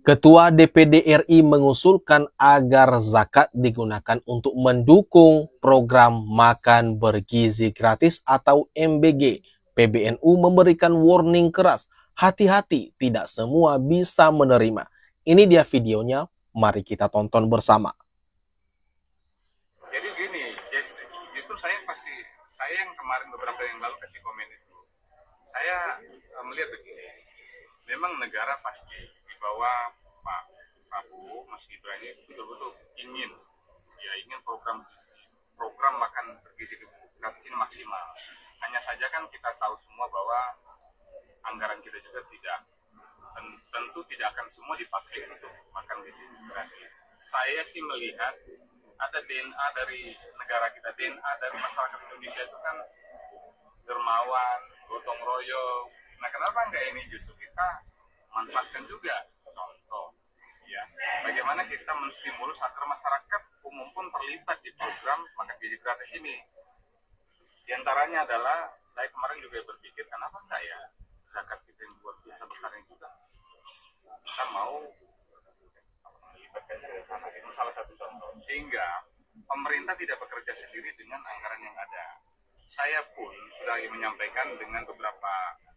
Ketua DPD RI mengusulkan agar zakat digunakan untuk mendukung program makan bergizi gratis atau MBG. PBNU memberikan warning keras, hati-hati, tidak semua bisa menerima. Ini dia videonya, mari kita tonton bersama. Jadi gini, justru saya yang kemarin beberapa yang lalu kasih komen itu, saya melihat begini, memang negara pasti di bawah Pak Prabowo, Mas Gibran ini betul-betul ingin program makan bergizi gratis ini maksimal. Hanya saja kan kita tahu semua bahwa anggaran kita juga tentu tidak akan semua dipakai untuk makan gizi gratis. Saya sih melihat ada DNA dari negara kita, DNA dari masyarakat Indonesia itu kan dermawan, gotong royong. Nah, kenapa enggak ini justru kita manfaatkan juga? Contoh, ya, bagaimana kita menstimulus agar masyarakat umum pun terlibat di program makan gizi gratis ini. Di antaranya adalah, saya kemarin juga berpikir, kenapa enggak ya zakat kita yang luar biasa besar ini juga kita mau melibatkan dari sana. Itu salah satu contoh. Sehingga pemerintah tidak bekerja sendiri dengan anggaran yang ada. Saya pun sudah menyampaikan dengan beberapa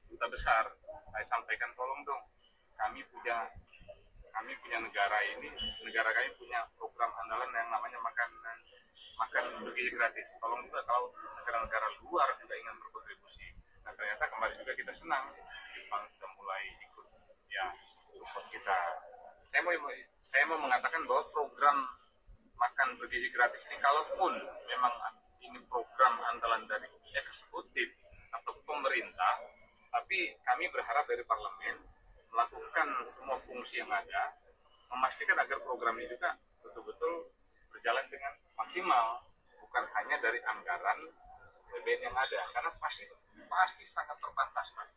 duta besar, saya sampaikan tolong dong, kami punya negara kami punya program andalan yang namanya makan bergizi gratis. Tolong juga kalau negara-negara luar juga ingin berkontribusi. Nah, ternyata kemarin juga kita senang, Jepang sudah mulai ikut ya support kita. Saya mau mengatakan bahwa program makan bergizi gratis ini, kalaupun memang ini program andalan dari eksekutif atau pemerintah, tapi kami berharap dari parlemen melakukan semua fungsi yang ada, memastikan agar program ini juga betul-betul berjalan dengan maksimal, bukan hanya dari anggaran APBN yang ada, karena pasti sangat terbatas, Mas.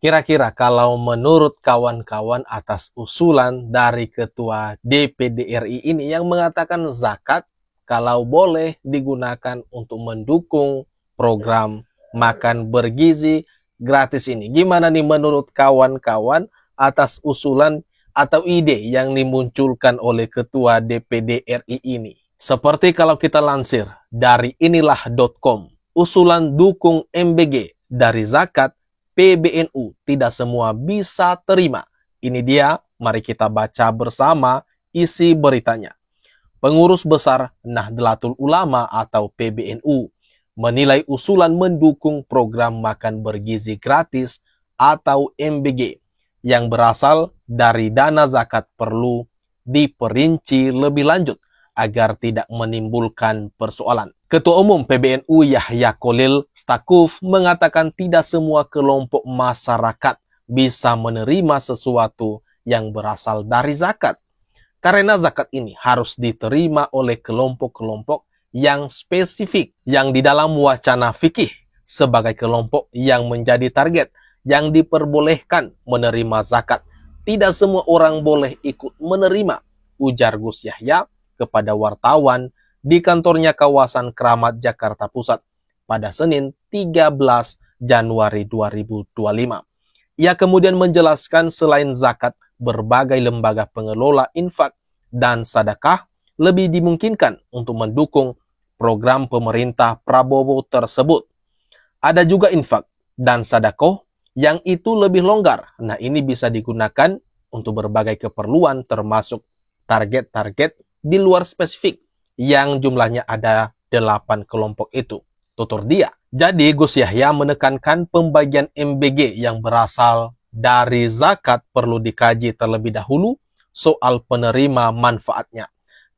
Kira-kira kalau menurut kawan-kawan atas usulan dari Ketua DPD RI ini yang mengatakan zakat kalau boleh digunakan untuk mendukung program makan bergizi gratis ini. Gimana nih menurut kawan-kawan atas usulan atau ide yang dimunculkan oleh Ketua DPD RI ini? Seperti kalau kita lansir dari inilah.com, usulan dukung MBG dari zakat PBNU tidak semua bisa terima. Ini dia, mari kita baca bersama isi beritanya. Pengurus Besar Nahdlatul Ulama atau PBNU menilai usulan mendukung program makan bergizi gratis atau MBG yang berasal dari dana zakat perlu diperinci lebih lanjut agar tidak menimbulkan persoalan. Ketua Umum PBNU Yahya Kholil Stakuf mengatakan tidak semua kelompok masyarakat bisa menerima sesuatu yang berasal dari zakat. Karena zakat ini harus diterima oleh kelompok-kelompok yang spesifik yang di dalam wacana fikih sebagai kelompok yang menjadi target yang diperbolehkan menerima zakat. Tidak semua orang boleh ikut menerima, ujar Gus Yahya kepada wartawan di kantornya kawasan Keramat Jakarta Pusat pada Senin 13 Januari 2025. Ia kemudian menjelaskan selain zakat, berbagai lembaga pengelola infak dan sedekah lebih dimungkinkan untuk mendukung program pemerintah Prabowo tersebut. Ada juga infak dan sedekah yang itu lebih longgar. Nah, ini bisa digunakan untuk berbagai keperluan termasuk target-target di luar spesifik yang jumlahnya ada 8 kelompok itu, tutur dia. Jadi Gus Yahya menekankan pembagian MBG yang berasal dari zakat perlu dikaji terlebih dahulu soal penerima manfaatnya.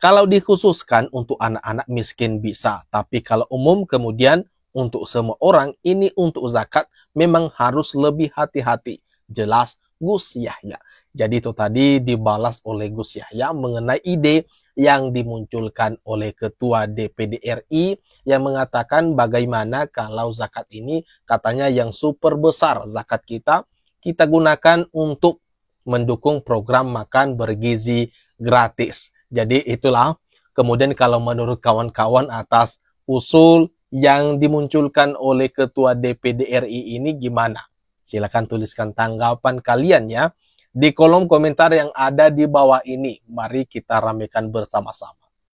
Kalau dikhususkan untuk anak-anak miskin bisa, tapi kalau umum kemudian untuk semua orang ini untuk zakat memang harus lebih hati-hati. Jelas Gus Yahya. Jadi itu tadi dibalas oleh Gus Yahya mengenai ide yang dimunculkan oleh Ketua DPD RI yang mengatakan bagaimana kalau zakat ini katanya yang super besar zakat kita gunakan untuk mendukung program makan bergizi gratis. Jadi itulah kemudian kalau menurut kawan-kawan atas usul yang dimunculkan oleh Ketua DPD RI ini gimana? Silakan tuliskan tanggapan kalian ya. di kolom komentar yang ada di bawah ini. Mari kita ramekan bersama-sama.